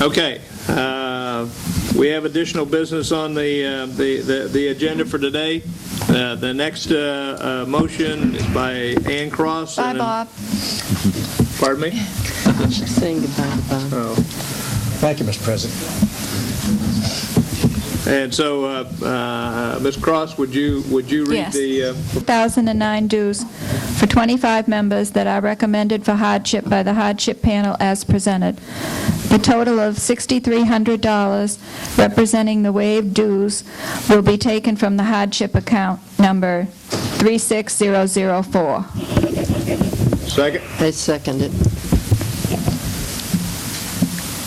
Okay. We have additional business on the agenda for today. The next motion is by Ann Cross. Bye, Bob. Pardon me? She's saying goodbye to Bob. Oh. Thank you, Mr. President. And so, Ms. Cross, would you read Yes. the... 2009 dues for 25 members that are recommended for hardship by the hardship panel as presented. The total of $6,300 representing the waived dues will be taken from the hardship account number 36004. Second? I second it.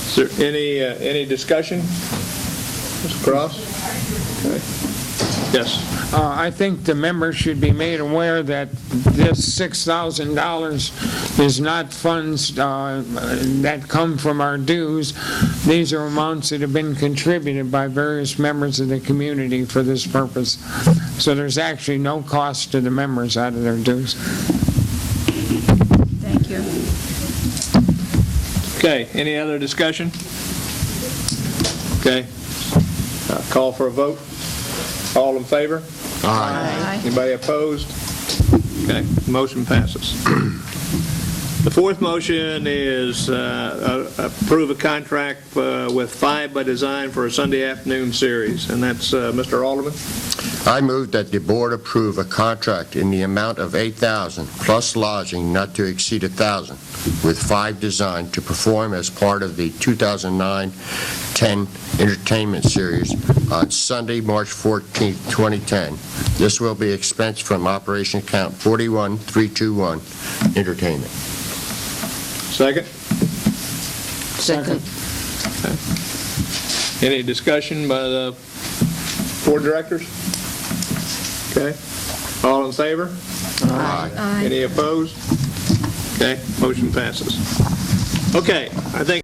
Is there any discussion? Ms. Cross? Okay. Yes. I think the members should be made aware that this $6,000 is not funds that come from our dues. These are amounts that have been contributed by various members of the community for this purpose. So there's actually no cost to the members out of their dues. Thank you. Okay, any other discussion? Okay. Call for a vote. All in favor? Aye. Anybody opposed? Okay, motion passes. The fourth motion is approve a contract with 5 by Design for a Sunday afternoon series, and that's Mr. Alderman. I move that the board approve a contract in the amount of $8,000 plus lodging not to exceed $1,000 with 5 Design to perform as part of the 2009-10 entertainment series on Sunday, March 14, 2010. This will be expensed from operation account 41321 entertainment. Second? Second. Any discussion by the board directors? Okay. All in favor? Aye. Any opposed? Okay, motion passes. Okay, I think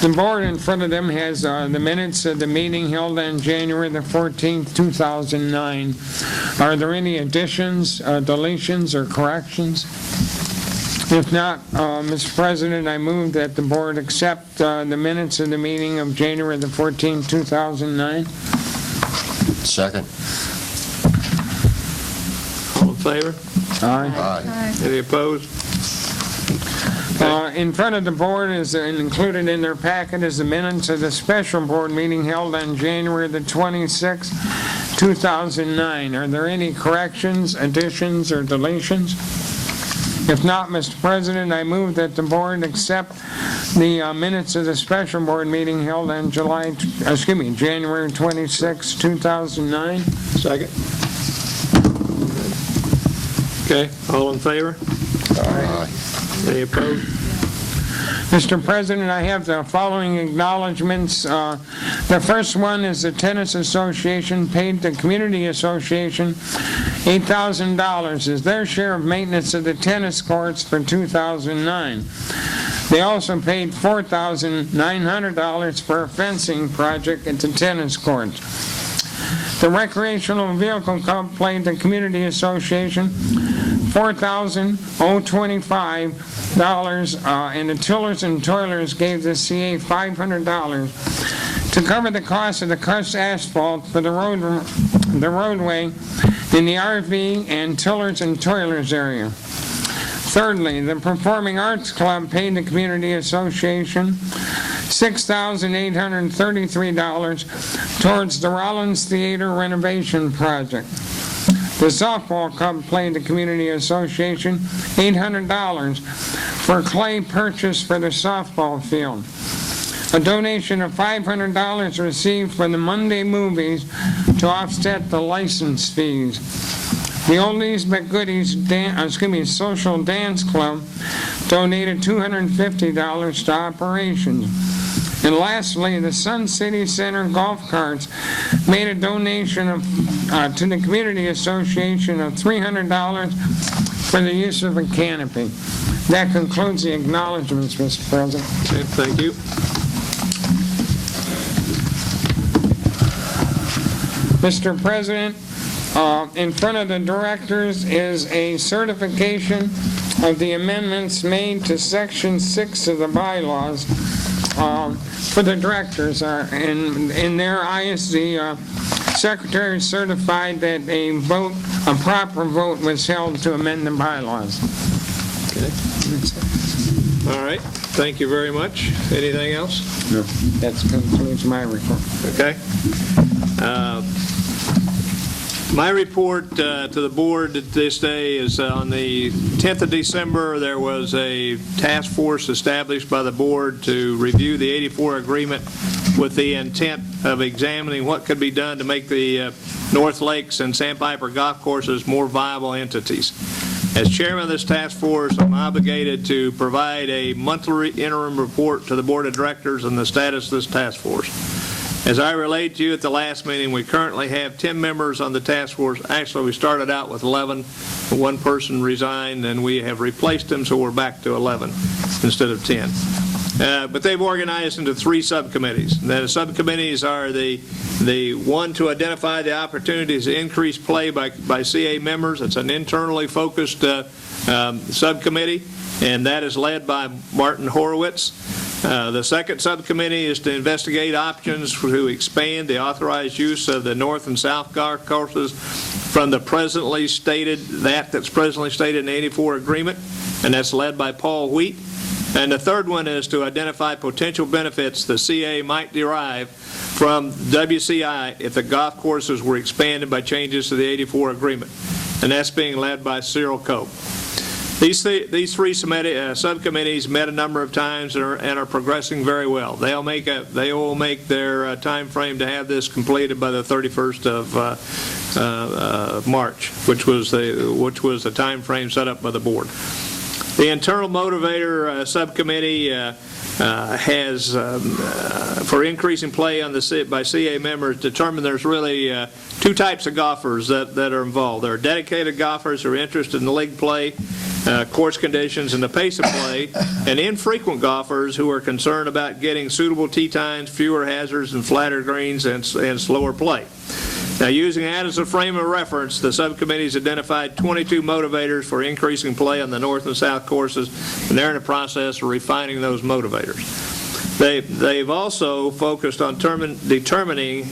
The board in front of them has the minutes of the meeting held on January the 14th, 2009. Are there any additions, deletions, or corrections? If not, Mr. President, I move that the board accept the minutes of the meeting of January the 14th, 2009. Second. all in favor? Aye. Aye. Any opposed? In front of the board is included in their packet is the minutes of the special board meeting held on January the 26th, 2009. Are there any corrections, additions, or deletions? If not, Mr. President, I move that the board accept the minutes of the special board meeting held on January 26, 2009. Second? Okay, all in favor? Aye. Any opposed? Mr. President, I have the following acknowledgments. The first one is the Tennis Association paid the Community Association $8,000 as their share of maintenance of the tennis courts for 2009. They also paid $4,900 for a fencing project at the tennis courts. The Recreational Vehicle Club paid the Community Association $4,025, and the Tillers and Toilers gave the CA $500 to cover the cost of the crushed asphalt for the roadway in the RV and Tillers and Toilers area. Thirdly, the Performing Arts Club paid the Community Association $6,833 towards the Rollins Theater renovation project. The Softball Club paid the Community Association $800 for clay purchase for the softball field. A donation of $500 received for the Monday movies to offset the license fees. The Oldies But Goodies Social Dance Club donated $250 to operations. And lastly, the Sun City Center Golf Carts made a donation to the Community Association of $300 for the use of a canopy. That concludes the acknowledgments, Mr. President. Okay, thank you. Mr. President, In front of the directors is a certification of the amendments made to Section 6 of the bylaws for the directors. In their eyes, the secretary certified that a proper vote was held to amend the bylaws. All right, thank you very much. Anything else? No. That concludes my report. Okay. My report to the board this day is on the 10th of December, there was a task force established by the board to review the 84 agreement with the intent of examining what could be done to make the North Lakes and Sandpiper golf courses more viable entities. As chairman of this task force, I'm obligated to provide a monthly interim report to the board of directors on the status of this task force. As I relayed to you at the last meeting, we currently have 10 members on the task force. Actually, we started out with 11. One person resigned, and we have replaced him, so we're back to 11 instead of 10. But they've organized into 3 subcommittees. The subcommittees are the one to identify the opportunities to increase play by CA members. It's an internally focused subcommittee, and that is led by Martin Horowitz. The second subcommittee is to investigate options to expand the authorized use of the north and south golf courses from the presently stated, that's presently stated in the 84 agreement, and that's led by Paul Wheat. And the third one is to identify potential benefits the CA might derive from WCI if the golf courses were expanded by changes to the 84 agreement, and that's being led by Cyril Cope. These 3 subcommittees met a number of times and are progressing very well. They will make their time frame to have this completed by the 31st of March, which was the time frame set up by the board. The internal motivator subcommittee has, for increasing play by CA members, determined there's really 2 types of golfers that are involved. There are dedicated golfers who are interested in league play, course conditions, and the pace of play, and infrequent golfers who are concerned about getting suitable tee times, fewer hazards, and flatter greens, and slower play. Now, using that as a frame of reference, the subcommittees identified 22 motivators for increasing play on the north and south courses, and they're in the process of refining those motivators. They've also focused on determining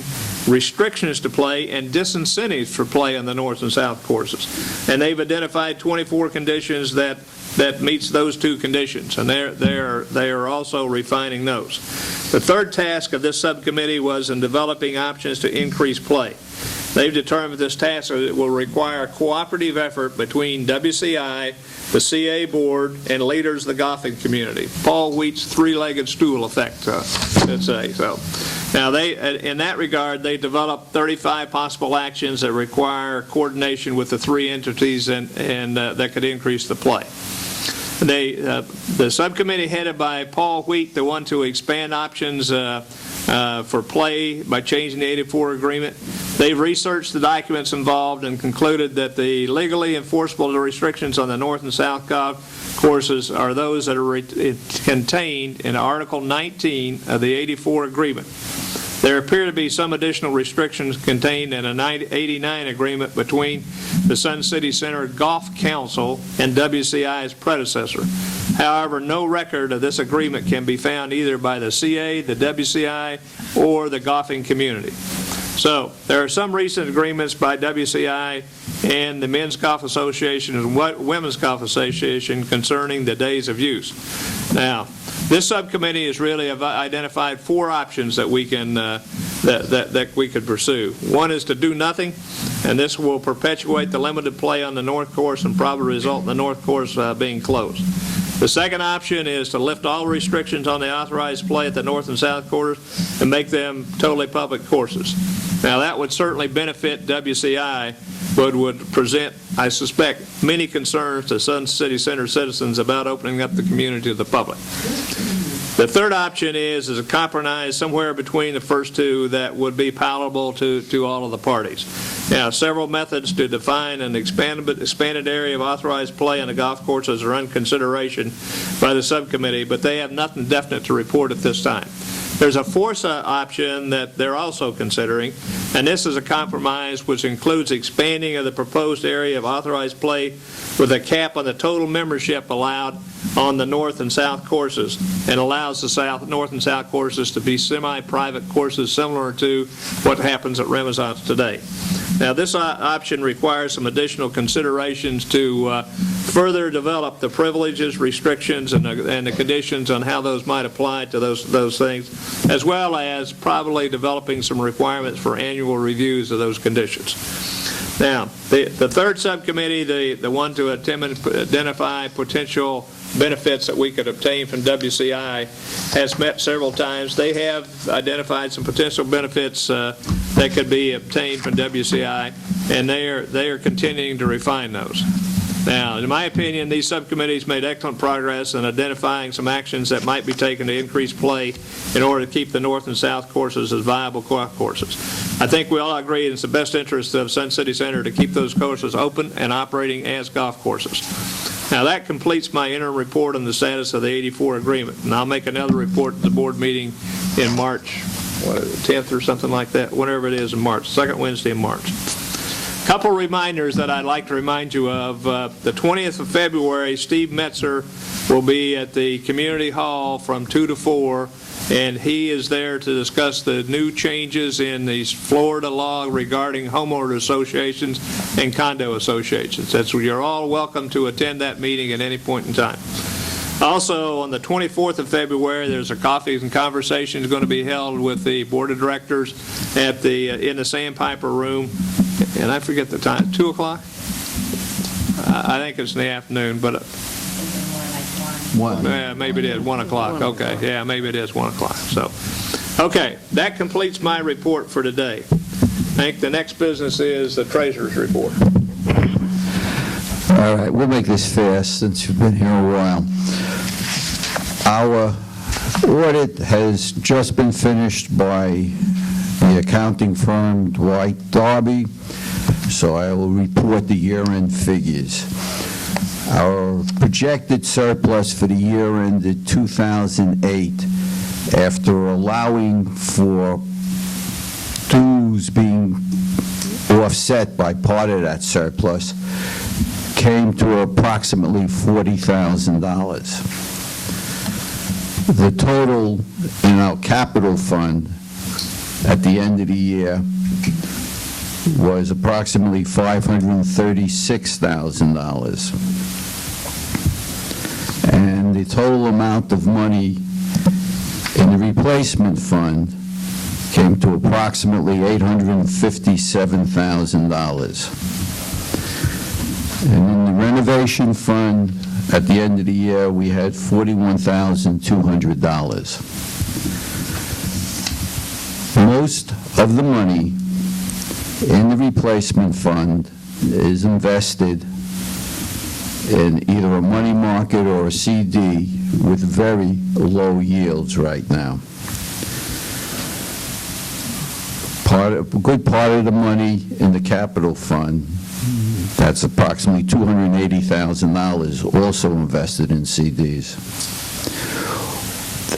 restrictions to play and disincentives for play on the north and south courses. And they've identified 24 conditions that meets those 2 conditions, and they are also refining those. The third task of this subcommittee was in developing options to increase play. They've determined this task will require a cooperative effort between WCI, the CA board, and leaders of the golfing community. Paul Wheat's 3-legged stool effect, let's say. So, now, in that regard, they developed 35 possible actions that require coordination with the 3 entities and that could increase the play. The subcommittee headed by Paul Wheat, the one to expand options for play by changing the 84 agreement. They've researched the documents involved and concluded that the legally enforceable restrictions on the north and south golf courses are those that are contained in Article 19 of the 84 agreement. There appear to be some additional restrictions contained in an 89 agreement between the Sun City Center Golf Council and WCI's predecessor. However, no record of this agreement can be found either by the CA, the WCI, or the golfing community. So, there are some recent agreements by WCI and the Men's Golf Association and Women's Golf Association concerning the days of use. Now, this subcommittee has really identified 4 options that we can that we could pursue. One is to do nothing, and this will perpetuate the limited play on the north course and probably result in the north course being closed. The second option is to lift all restrictions on the authorized play at the north and south courses and make them totally public courses. Now, that would certainly benefit WCI, but would present, I suspect, many concerns to Sun City Center citizens about opening up the community to the public. The third option is a compromise somewhere between the first 2 that would be palatable to all of the parties. Now, several methods to define an expanded area of authorized play on the golf courses are under consideration by the subcommittee, but they have nothing definite to report at this time. There's a fourth option that they're also considering, And this is a compromise which includes expanding of the proposed area of authorized play with a cap on the total membership allowed on the north and south courses, and allows the north and south courses to be semi-private courses similar to what happens at Renaissance today. Now, this option requires some additional considerations to further develop the privileges, restrictions, and the conditions on how those might apply to those things, as well as probably developing some requirements for annual reviews of those conditions. Now, the third subcommittee, the one to identify potential benefits that we could obtain from WCI, has met several times. They have identified some potential benefits that could be obtained from WCI, and they are continuing to refine those. Now, in my opinion, these subcommittees made excellent progress in identifying some actions that might be taken to increase play in order to keep the north and south courses as viable golf courses. I think we all agree it's the best interest of Sun City Center to keep those courses open and operating as golf courses. Now, that completes my interim report on the status of the 84 agreement, and I'll make another report at the board meeting in March, 10th or something like that, whenever it is in March, second Wednesday in March. Couple reminders that I'd like to remind you of. The 20th of February, Steve Metzer will be at the Community Hall from 2 to 4, and he is there to discuss the new changes in the Florida law regarding homeowner associations and condo associations. You're all welcome to attend that meeting at any point in time. Also, on the 24th of February, there's a coffee and conversation going to be held with the Board of Directors in the Sandpiper Room, and I forget the time, 2 o'clock? I think it's in the afternoon, but maybe it is 1 o'clock. Okay, yeah, maybe it is 1 o'clock. So, okay, that completes my report for today. I think the next business is the treasurer's report. All right, we'll make this fast since you've been here a while. Our audit has just been finished by the accounting firm Dwight Darby, so I will report the year-end figures. Our projected surplus for the year ended 2008, after allowing for dues being offset by part of that surplus, came to approximately $40,000. The total in our capital fund at the end of the year was approximately $536,000. And the total amount of money in the replacement fund came to approximately $857,000. And in the renovation fund, at the end of the year, we had $41,200. Most of the money in the replacement fund is invested in either a money market or a CD with very low yields right now. A good part of the money in the capital fund, that's approximately $280,000, also invested in CDs.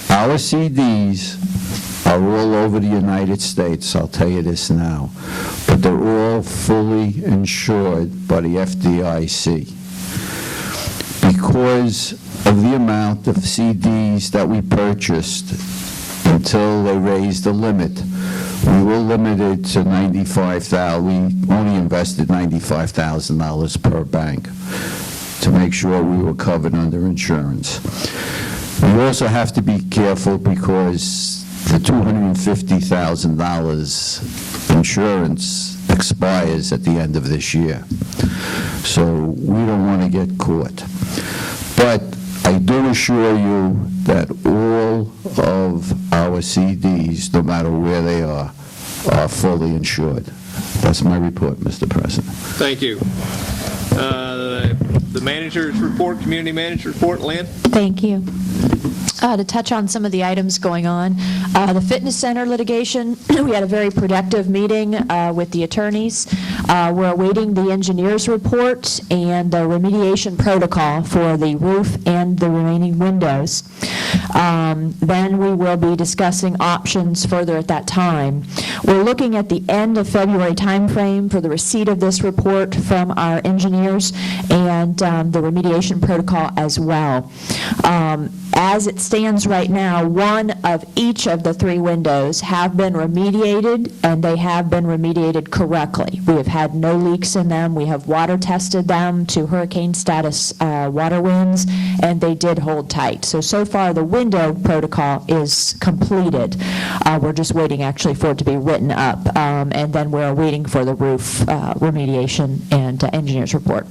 Our CDs are all over the United States, I'll tell you this now, but they're all fully insured by the FDIC. Because of the amount of CDs that we purchased until they raised the limit, we were limited to $95,000. We only invested $95,000 per bank to make sure we were covered under insurance. We also have to be careful because the $250,000 insurance expires at the end of this year. So we don't want to get caught. But I do assure you that all of our CDs, no matter where they are fully insured. That's my report, Mr. President. Thank you. The manager's report, community manager's report, Lynn? Thank you. To touch on some of the items going on, the fitness center litigation, we had a very productive meeting with the attorneys. We're awaiting the engineer's report and the remediation protocol for the roof and the remaining windows. Then we will be discussing options further at that time. We're looking at the end of February timeframe for the receipt of this report from our engineers and the remediation protocol as well. As it stands right now, one of each of the 3 windows have been remediated, and they have been remediated correctly. We have had no leaks in them. We have water tested them to hurricane status water winds, and they did hold tight. So far, the window protocol is completed. We're just waiting actually for it to be written up, and then we're waiting for the roof remediation and engineer's report.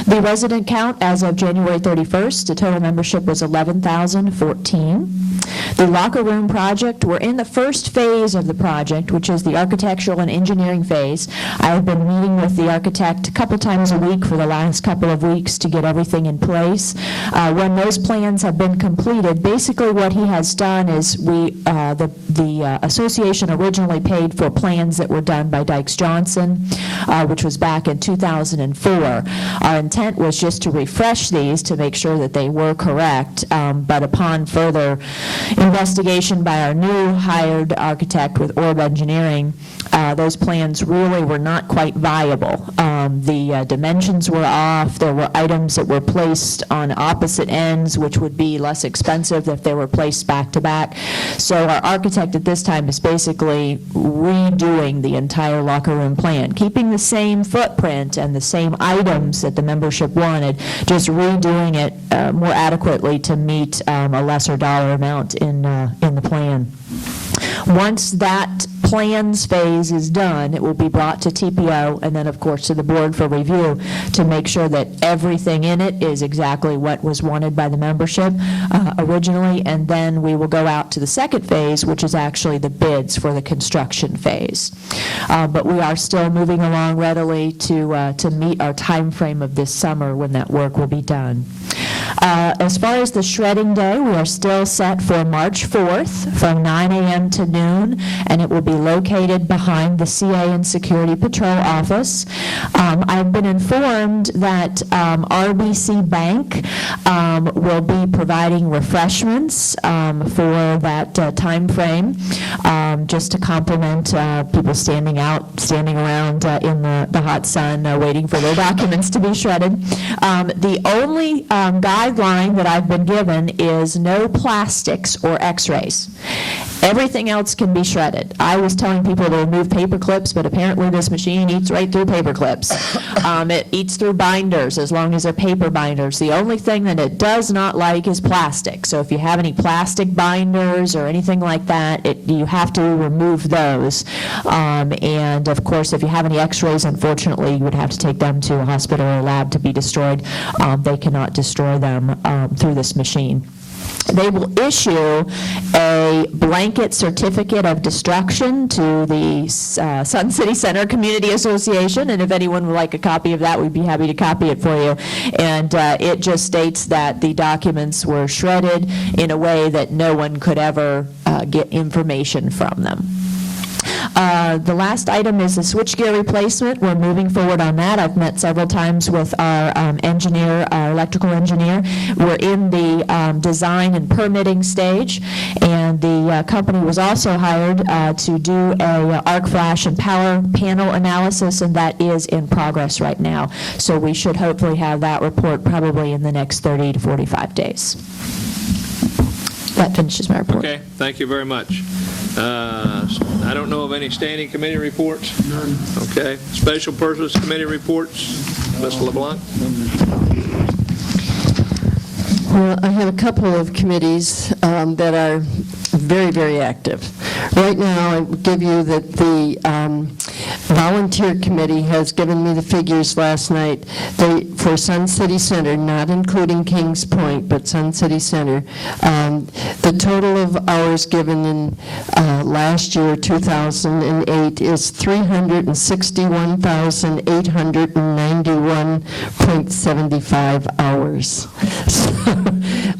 The resident count as of January 31st, the total membership was 11,014. The locker room project, we're in the first phase of the project, which is the architectural and engineering phase. I've been meeting with the architect a couple times a week for the last couple of weeks to get everything in place. When those plans have been completed, basically what he has done is the association originally paid for plans that were done by Dykes Johnson, which was back in 2004. Our intent was just to refresh these to make sure that they were correct, but upon further investigation by our new hired architect with Orb Engineering, those plans really were not quite viable. The dimensions were off. There were items that were placed on opposite ends, which would be less expensive if they were placed back to back. So our architect at this time is basically redoing the entire locker room plan, keeping the same footprint and the same items that the membership wanted, just redoing it more adequately to meet a lesser dollar amount in the plan. Once that plans phase is done, it will be brought to TPO and then, of course, to the board for review to make sure that everything in it is exactly what was wanted by the membership originally, and then we will go out to the second phase, which is actually the bids for the construction phase. But we are still moving along readily to meet our time frame of this summer when that work will be done. As far as the shredding day, we are still set for March 4th from 9 a.m. to noon, and it will be located behind the CA and Security Patrol office. I've been informed that RBC Bank will be providing refreshments for that time frame, just to complement people standing around in the hot sun waiting for their documents to be shredded. The only guideline that I've been given is no plastics or x-rays. Everything else can be shredded. I was telling people to remove paper clips, but apparently this machine eats right through paper clips. It eats through binders as long as they're paper binders. The only thing that it does not like is plastic. So if you have any plastic binders or anything like that, you have to remove those. And of course, if you have any x-rays, unfortunately, you would have to take them to a hospital or lab to be destroyed. They cannot destroy them through this machine. They will issue a blanket certificate of destruction to the Sun City Center Community Association, and if anyone would like a copy of that, we'd be happy to copy it for you. And it just states that the documents were shredded in a way that no one could ever get information from them. The last item is the switchgear replacement. We're moving forward on that. I've met several times with our engineer, our electrical engineer. We're in the design and permitting stage, and the company was also hired to do a arc flash and power panel analysis, and that is in progress right now. So we should hopefully have that report probably in the next 30 to 45 days. That finishes my report. Okay, thank you very much. I don't know of any standing committee reports. None. Okay. Special Purpose Committee reports. Ms. LeBlanc. Well, I have a couple of committees that are very, very active. Right now, I will give you that the volunteer committee has given me the figures last night. For Sun City Center, not including Kings Point, but Sun City Center, the total of hours given in last year, 2008, is 361,891.75 hours.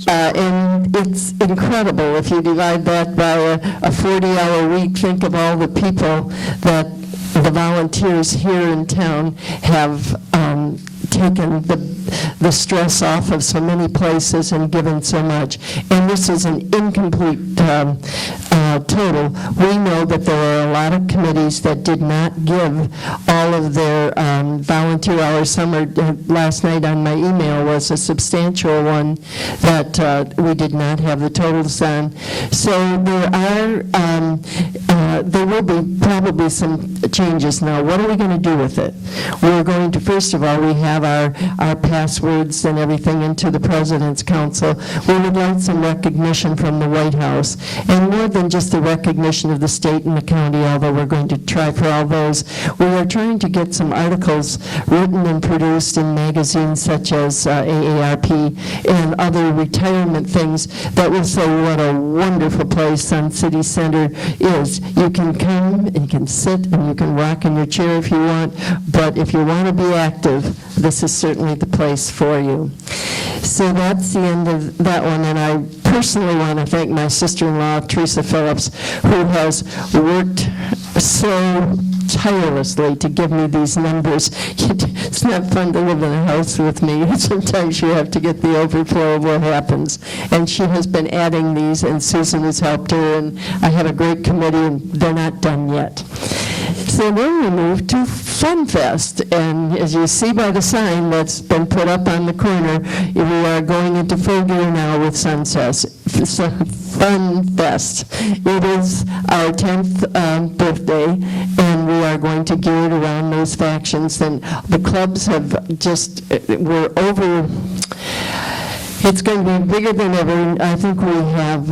And it's incredible. If you divide that by a 40-hour week, think of all the people that the volunteers here in town have taken the the stress off of so many places and given so much. And this is an incomplete total. We know that there are a lot of committees that did not give all of their volunteer hours. Last night on my email was a substantial one that we did not have the totals on. So there will be probably some changes. Now, what are we going to do with it? We're going to, first of all, we have our passwords and everything into the President's Council. We would like some recognition from the White House, and more than just the recognition of the state and the county, although we're going to try for all those. We are trying to get some articles written and produced in magazines such as AARP and other retirement things that will say what a wonderful place Sun City Center is. You can come and you can sit and you can rock in your chair if you want, but if you want to be active, this is certainly the place for you. So that's the end of that one, and I personally want to thank my sister-in-law, Teresa Phillips, who has worked so tirelessly to give me these numbers. It's not fun to live in a house with me. Sometimes you have to get the overflow of what happens. And she has been adding these, and Susan has helped her, and I have a great committee, and they're not done yet. So then we move to Fun Fest, and as you see by the sign that's been put up on the corner, we are going into full gear now with Fun Fest. It is our 10th birthday, and we are going to gear it around those factions, and the clubs have just, we're over, it's going to be bigger than ever. I think we have,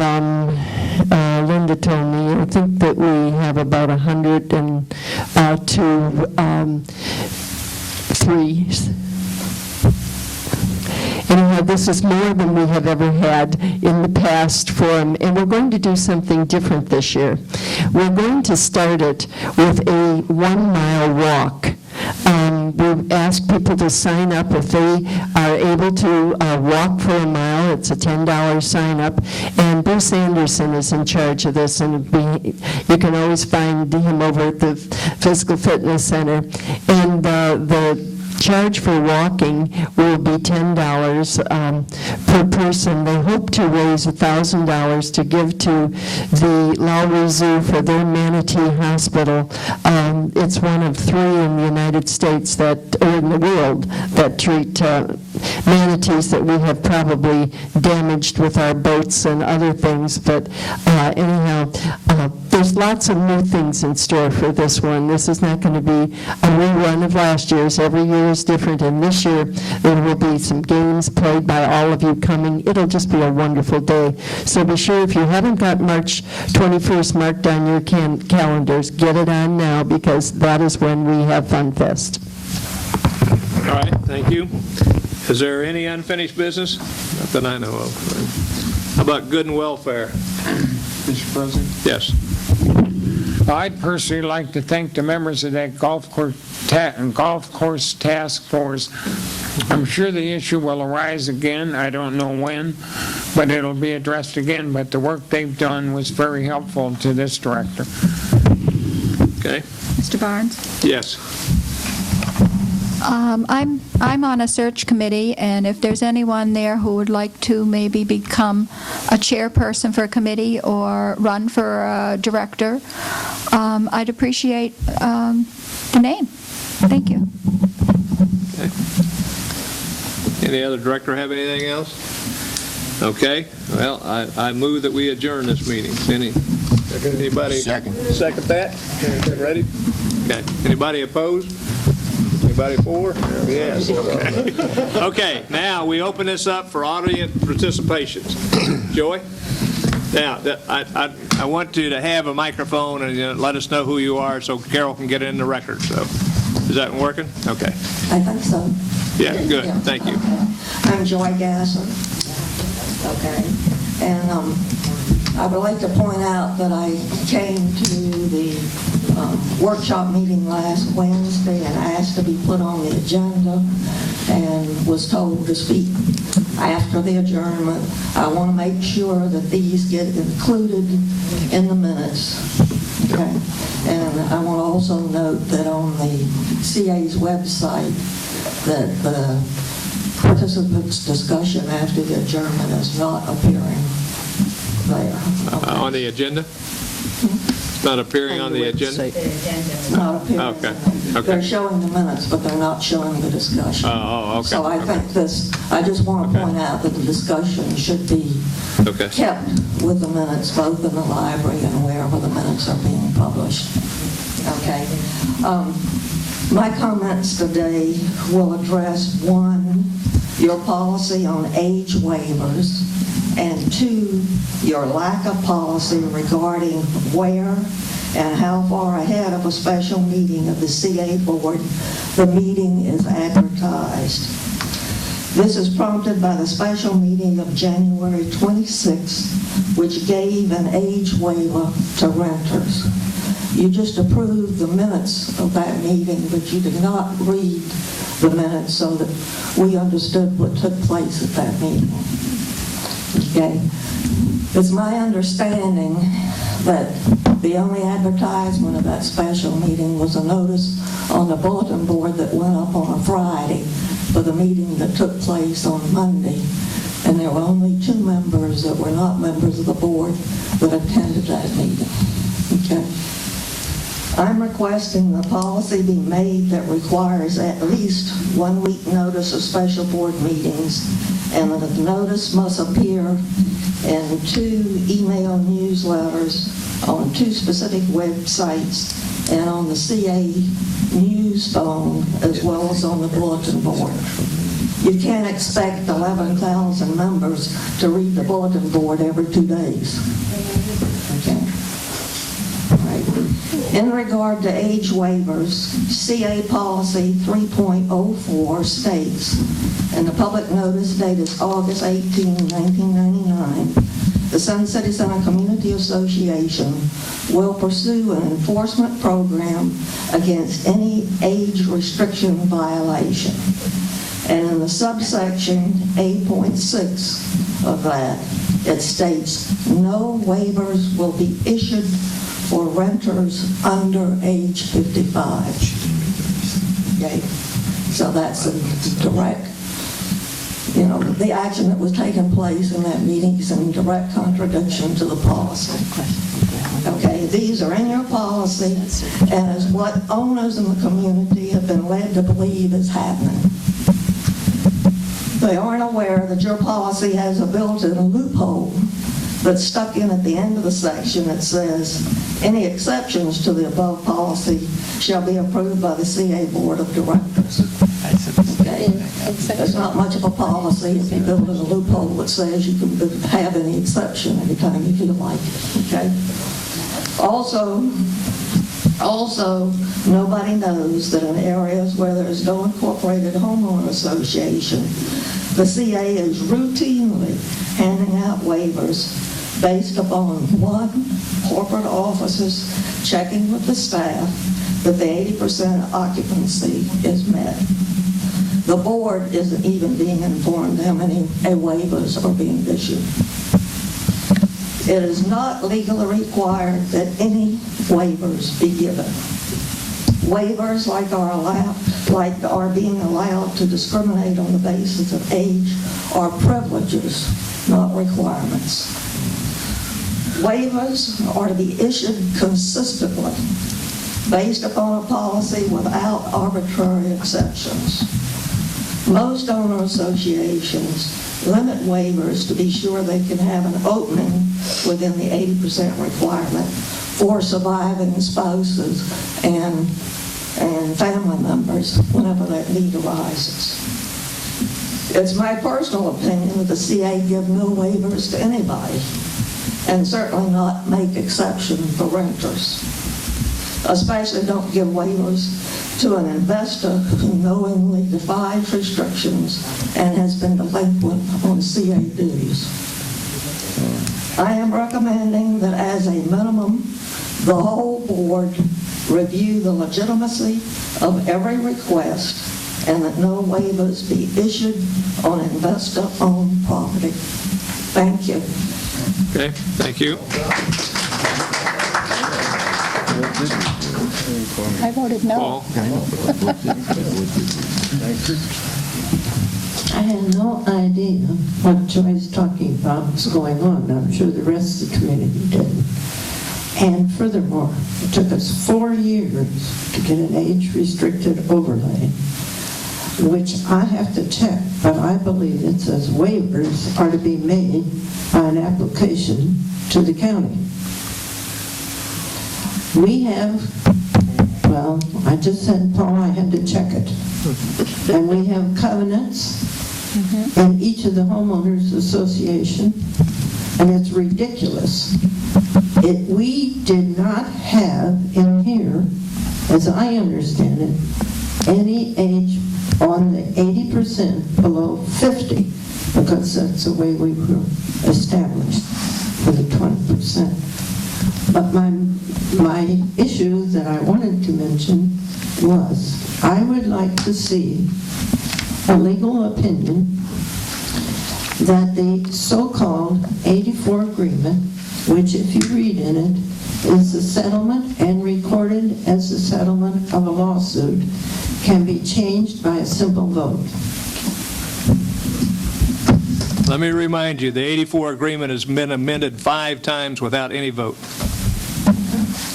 Linda told me, I think that we have about 103 Anyhow, this is more than we have ever had in the past for them, and we're going to do something different this year. We're going to start it with a 1-mile walk. We ask people to sign up if they are able to walk for a mile. It's a $10 sign up, and Bruce Anderson is in charge of this, and you can always find him over at the Physical Fitness Center. And the charge for walking will be $10 per person. They hope to raise $1,000 to give to the Lowry Zoo for their Manatee Hospital. It's one of 3 in the United States or in the world that treat manatees that we have probably damaged with our boats and other things. But anyhow, there's lots of new things in store for this one. This is not going to be a rerun of last year's. Every year is different, and this year there will be some games played by all of you coming. It'll just be a wonderful day. So be sure, if you haven't got March 21st marked on your calendars, get it on now, because that is when we have Fun Fest. All right, thank you. Is there any unfinished business? Not that I know of. How about good and welfare? Mr. President? Yes. I'd personally like to thank the members of that golf course task force. I'm sure the issue will arise again. I don't know when, but it'll be addressed again. But the work they've done was very helpful to this director. Okay. Mr. Barnes? Yes. I'm on a search committee, and if there's anyone there who would like to maybe become a chairperson for a committee or run for a director, I'd appreciate the name. Thank you. Okay. Any other director have anything else? Okay. Well, I move that we adjourn this meeting. Anybody? Second. Second that? Ready? Okay. Anybody opposed? Anybody for? Yes. Okay. Okay, now we open this up for audience participations. Joy? Now, I want you to have a microphone and let us know who you are so Carol can get it in the record. So, is that working? Okay. I think so. Yeah, good. Thank you. I'm Joy Gasson. Okay. And I would like to point out that I came to the workshop meeting last Wednesday and asked to be put on the agenda and was told to speak after the adjournment. I want to make sure that these get included in the minutes. Okay. And I want to also note that on the CA's website that the participants' discussion after the adjournment is not appearing there. On the agenda? Not appearing on the agenda? It's not appearing. Okay, okay. They're showing the minutes, but they're not showing the discussion. Oh, okay. So I think I just want to point out that the discussion should be Okay. kept with the minutes, both in the library and wherever the minutes are being published. Okay? My comments today will address, one, your policy on age waivers, and two, your lack of policy regarding where and how far ahead of a special meeting of the CA Board the meeting is advertised. This is prompted by the special meeting of January 26th, which gave an age waiver to renters. You just approved the minutes of that meeting, but you did not read the minutes so that we understood what took place at that meeting. Okay? It's my understanding that the only advertisement of that special meeting was a notice on the bulletin board that went up on a Friday for the meeting that took place on Monday. And there were only 2 members that were not members of the board that attended that meeting. Okay? I'm requesting the policy be made that requires at least 1 week notice of special board meetings, and that the notice must appear in 2 email newsletters on 2 specific websites and on the CA news phone as well as on the bulletin board. You can't expect 11,000 members to read the bulletin board every 2 days. Okay. In regard to age waivers, CA Policy 3.04 states, in the public notice dated August 18, 1999, the Sun City Center Community Association will pursue an enforcement program against any age restriction violation. And in the subsection 8.6 of that, it states, no waivers will be issued for renters under age 55. Okay? So that's a direct, the action that was taking place in that meeting is in direct contradiction to the policy. Okay? These are in your policy, and is what owners in the community have been led to believe is happening. They aren't aware that your policy has a built-in loophole that's stuck in at the end of the section that says, any exceptions to the above policy shall be approved by the CA Board of Directors. Okay? There's not much of a policy if you build in a loophole that says you can have any exception anytime you feel like it. Okay? Also, nobody knows that in areas where there's no incorporated homeowner association, the CA is routinely handing out waivers based upon, 1, corporate officers checking with the staff that the 80% occupancy is met. The board isn't even being informed how many waivers are being issued. It is not legally required that any waivers be given. Waivers are being allowed to discriminate on the basis of age are privileges, not requirements. Waivers are to be issued consistently based upon a policy without arbitrary exceptions. Most owner associations limit waivers to be sure they can have an opening within the 80% requirement for surviving spouses and family members whenever that need arises. It's my personal opinion that the CA give no waivers to anybody, and certainly not make exception for renters. Especially don't give waivers to an investor who knowingly defies restrictions and has been delinquent on CA dues. I am recommending that as a minimum, the whole board review the legitimacy of every request and that no waivers be issued on investor-owned property. Thank you. Okay, thank you. I voted no. Paul? I had no idea what Joy's talking about was going on. I'm sure the rest of the community didn't. And furthermore, it took us 4 years to get an age-restricted overlay, which I have to check, but I believe it says waivers are to be made by an application to the county. We have, well, I just said, Paul, I had to check it. And we have covenants in each of the homeowners association, and it's ridiculous. We did not have in here, as I understand it, any age on the 80% below 50, because that's the way we were established for the 20%. But my issue that I wanted to mention was, I would like to see a legal opinion that the so-called 84 agreement, which if you read in it, is the settlement and recorded as the settlement of a lawsuit, can be changed by a simple vote. Let me remind you, the 84 agreement has been amended 5 times without any vote.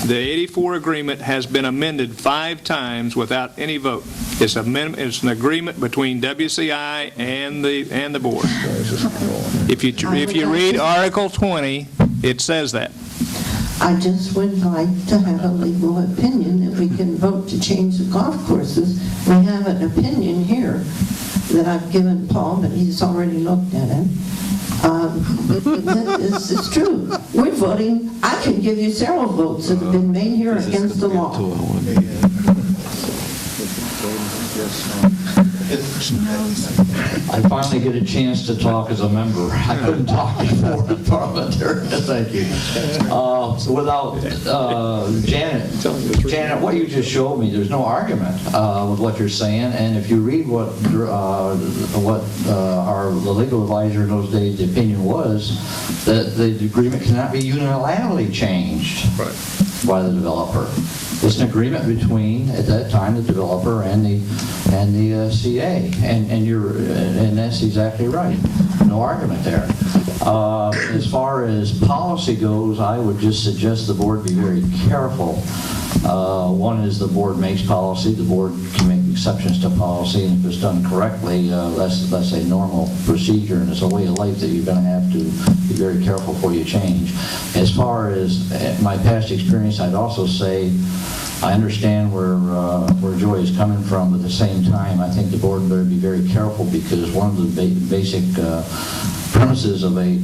The 84 agreement has been amended 5 times without any vote. It's an agreement between WCI and the board. If you read Article 20, it says that. I just would like to have a legal opinion that we can vote to change the golf courses. We have an opinion here that I've given Paul, but he's already looked at it. It's true. We're voting. I can give you several votes that have been made here against the law. I finally get a chance to talk as a member. I couldn't talk before in parliamentarian. Thank you. Without Janet, what you just showed me, there's no argument with what you're saying. And if you read what our legal advisor in those days, the opinion was that the agreement cannot be unilaterally changed by the developer. It's an agreement between, at that time, the developer and the CA, and that's exactly right. No argument there. As far as policy goes, I would just suggest the board be very careful. One is the board makes policy. The board can make exceptions to policy, and if it's done correctly, that's a normal procedure, and it's a way of life that you're going to have to be very careful before you change. As far as my past experience, I'd also say I understand where Joy is coming from, but at the same time, I think the board better be very careful, because one of the basic premises of a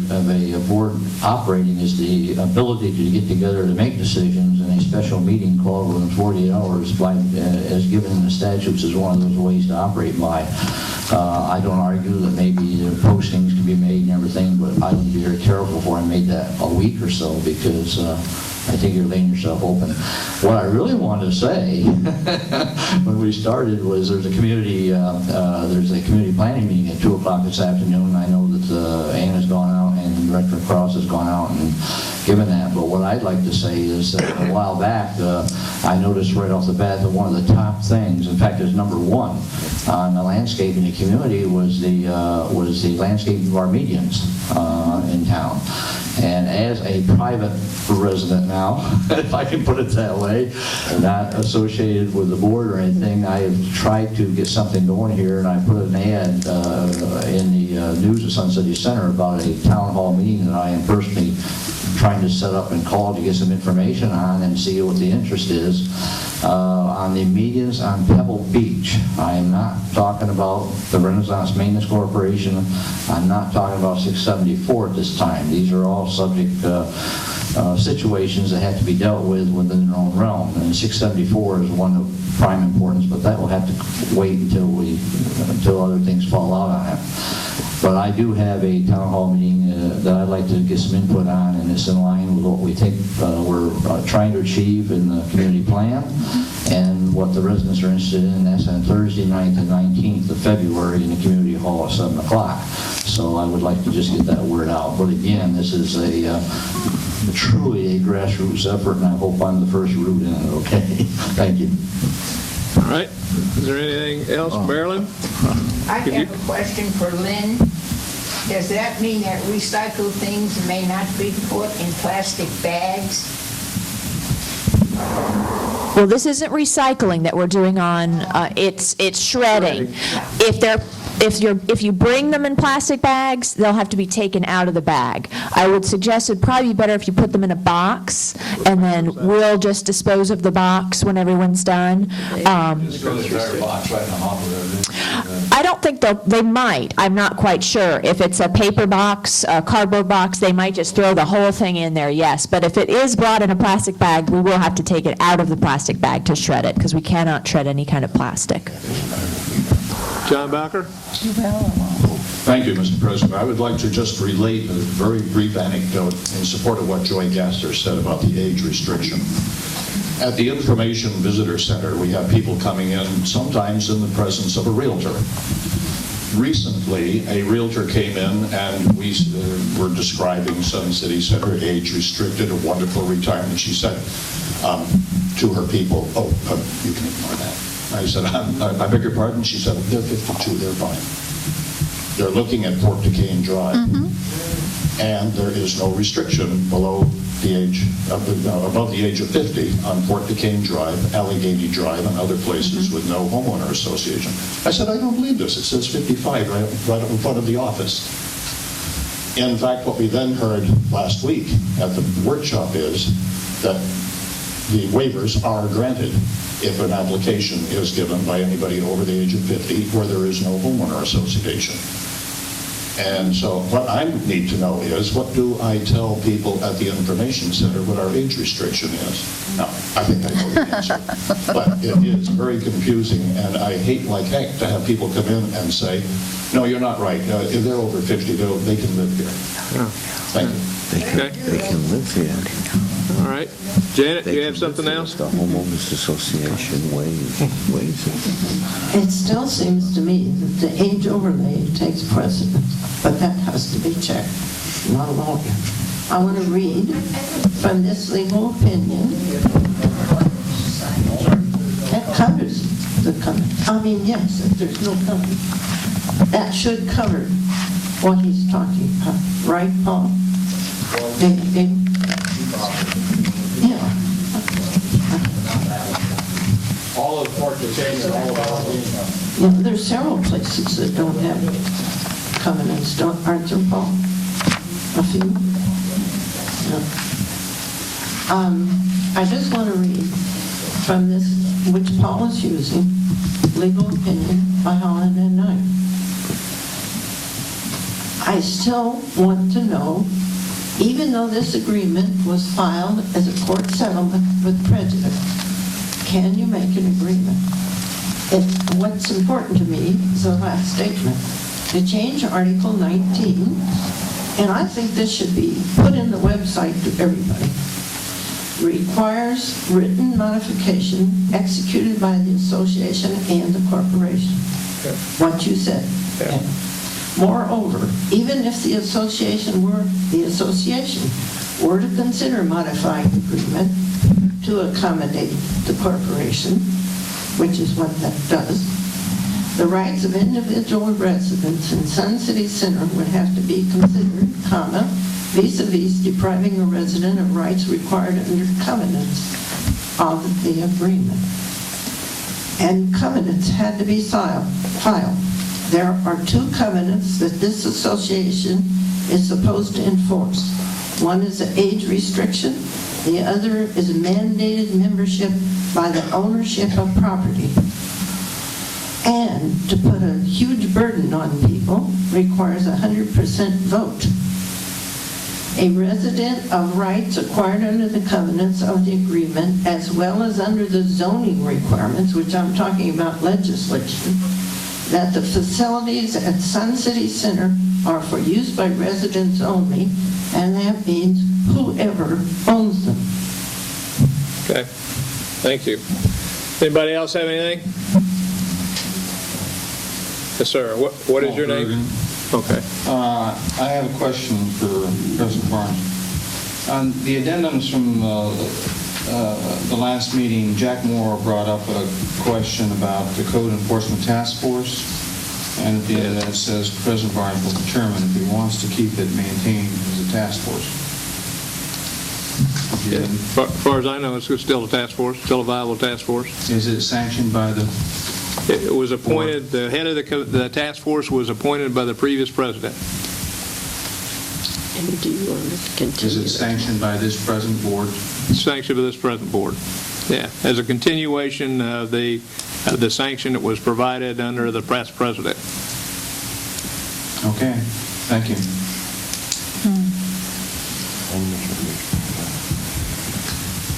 board operating is the ability to get together to make decisions, and a special meeting called within 48 hours as given in the statutes is one of those ways to operate by. I don't argue that maybe the postings can be made and everything, but I would be very careful before I made that a week or so, because I think you're laying yourself open. What I really wanted to say when we started was there's a community planning meeting at 2 o'clock this afternoon. I know that Ann has gone out and Director Cross has gone out and given that. But what I'd like to say is that a while back, I noticed right off the bat that one of the top things, in fact, it's number 1 on the landscape in the community was the landscaping of our medians in town. And as a private resident now, if I can put it that way, not associated with the board or anything, I have tried to get something going here, and I put an ad in the News of Sun City Center about a town hall meeting that I am personally trying to set up and call to get some information on and see what the interest is on the medians on Pebble Beach. I am not talking about the Renaissance Maintenance Corporation. I'm not talking about 674 at this time. These are all subject situations that have to be dealt with within their own realm. And 674 is one of prime importance, but that will have to wait until other things fall out on it. But I do have a town hall meeting that I'd like to get some input on, and it's in line with what we think we're trying to achieve in the community plan and what the residents are interested in. That's on Thursday night, the 19th of February in the community hall at 7 o'clock. So I would like to just get that word out. But again, this is truly a grassroots effort, and I hope I'm the first root in it, okay? Thank you. All right. Is there anything else, Marilyn? I have a question for Lynn. Does that mean that recycled things may not be put in plastic bags? Well, this isn't recycling that we're doing on, it's shredding. If you bring them in plastic bags, they'll have to be taken out of the bag. I would suggest it'd probably be better if you put them in a box, and then we'll just dispose of the box when everyone's done. I don't think they might. I'm not quite sure. If it's a paper box, a cardboard box, they might just throw the whole thing in there, yes. But if it is brought in a plastic bag, we will have to take it out of the plastic bag to shred it, because we cannot shred any kind of plastic. John Bowker? Thank you, Mr. President. I would like to just relate a very brief anecdote in support of what Joy Gaster said about the age restriction. At the Information Visitor Center, we have people coming in, sometimes in the presence of a realtor. Recently, a realtor came in and we were describing Sun City Center, age restricted, a wonderful retirement. She said to her people, you can ignore that. I said, I beg your pardon? She said, they're 52, they're fine. They're looking at Fort Duquesne Drive, and there is no restriction above the age of 50 on Fort Duquesne Drive, Allegheny Drive, and other places with no homeowner association. I said, I don't believe this. It says 55 right in front of the office. In fact, what we then heard last week at the workshop is that the waivers are granted if an application is given by anybody over the age of 50 where there is no homeowner association. And so what I need to know is, what do I tell people at the Information Center what our age restriction is? Now, I think I know the answer, but it is very confusing, and I hate like heck to have people come in and say, no, you're not right. If they're over 50, they can live here. Thank you. They can live here. All right. Janet, you have something else? The homeowners association waives it. It still seems to me that the age overlay takes precedence, but that has to be checked. I'm not a lawyer. I want to read from this legal opinion. That covers the covenant. I mean, yes, if there's no covenant. That should cover what he's talking about. Right, Paul? Yeah. All of Fort Duquesne and all of Allegheny. Yeah, there's several places that don't have covenants, aren't there, Paul? A few? No. I just want to read from this, which Paul is using, legal opinion by Holland and Knight. I still want to know, even though this agreement was filed as a court settlement with prejudice, can you make an agreement? What's important to me is the last statement. To change Article 19, and I think this should be put in the website to everybody, requires written modification executed by the association and the corporation. What you said. Moreover, even if the association were to consider modifying the agreement to accommodate the corporation, which is what that does, the rights of individual residents in Sun City Center would have to be considered, vis-a-vis depriving a resident of rights required under covenants of the agreement. And covenants had to be filed. There are two covenants that this association is supposed to enforce. One is an age restriction. The other is a mandated membership by the ownership of property. And to put a huge burden on people requires 100% vote. A resident of rights acquired under the covenants of the agreement, as well as under the zoning requirements, which I'm talking about legislation, that the facilities at Sun City Center are for use by residents only, and that means whoever owns them. Okay. Thank you. Anybody else have anything? Yes, sir. What is your name? Okay. I have a question for President Barnes. On the addendums from the last meeting, Jack Moore brought up a question about the Code Enforcement Task Force. And at the end of that it says, President Barnes will determine if he wants to keep it maintained as a task force. As far as I know, it's still a task force, still a viable task force. Is it sanctioned by the... It was appointed, the head of the task force was appointed by the previous president. And do you want to continue? Is it sanctioned by this present board? Sanctioned by this present board. Yeah, as a continuation of the sanction that was provided under the past president. Okay, thank you.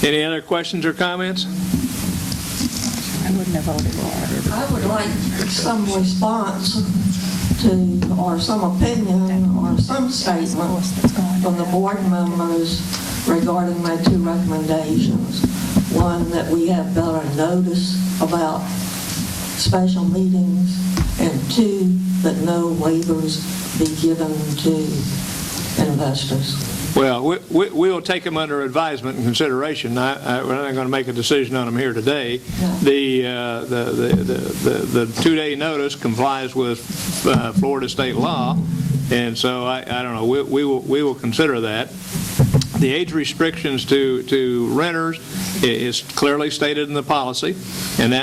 Any other questions or comments? I wouldn't have voted for it. I would like some response to, or some opinion, or some statement from the board members regarding my two recommendations. One, that we have better notice about special meetings, and two, that no waivers be given to investors. Well, we will take them under advisement and consideration. We're not going to make a decision on them here today. The two-day notice complies with Florida state law, and so I don't know. We will consider that. The age restrictions to renters is clearly stated in the policy, and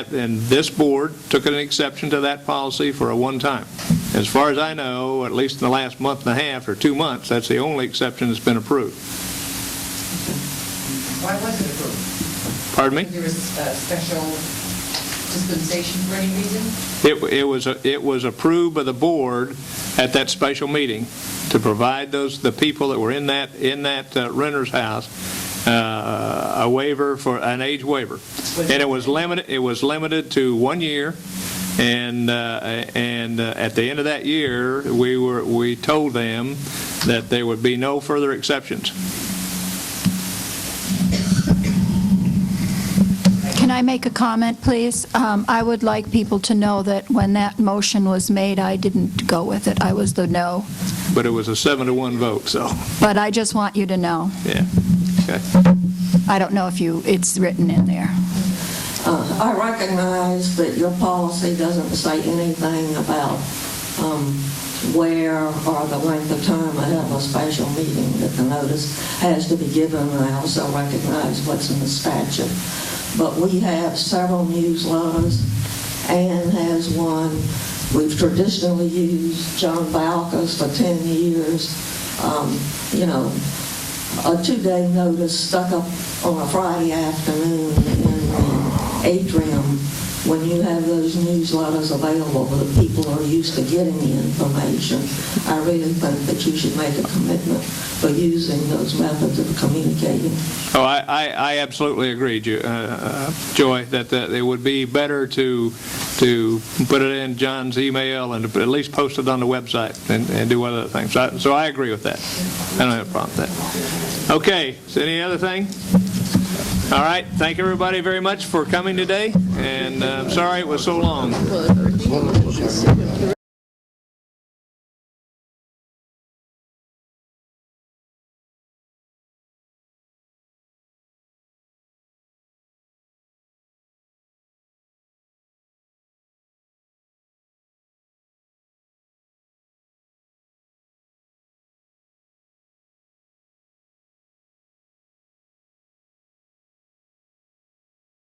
this board took an exception to that policy for a one time. As far as I know, at least in the last month and a half or 2 months, that's the only exception that's been approved. Why was it approved? Pardon me? There was a special dispensation for any reason? It was approved by the board at that special meeting to provide the people that were in that renter's house a waiver, for an age waiver, and it was limited to 1 year. And at the end of that year, we told them that there would be no further exceptions. Can I make a comment, please? I would like people to know that when that motion was made, I didn't go with it. I was the no. But it was a 7-to-1 vote, so. But I just want you to know. Yeah. Okay. I don't know if it's written in there. I recognize that your policy doesn't say anything about where or the length of time I have a special meeting, that the notice has to be given. I also recognize what's in the statute. But we have several newsletters. Ann has one. We've traditionally used John Balkus for 10 years. A 2-day notice stuck up on a Friday afternoon in the atrium, when you have those newsletters available that people are used to getting the information. I really think that you should make a commitment for using those methods of communicating. Oh, I absolutely agree, Joy, that it would be better to put it in John's email and to at least post it on the website and do other things. So I agree with that. I don't have a problem with that. Okay, so any other thing? All right, thank everybody very much for coming today, and I'm sorry it was so long.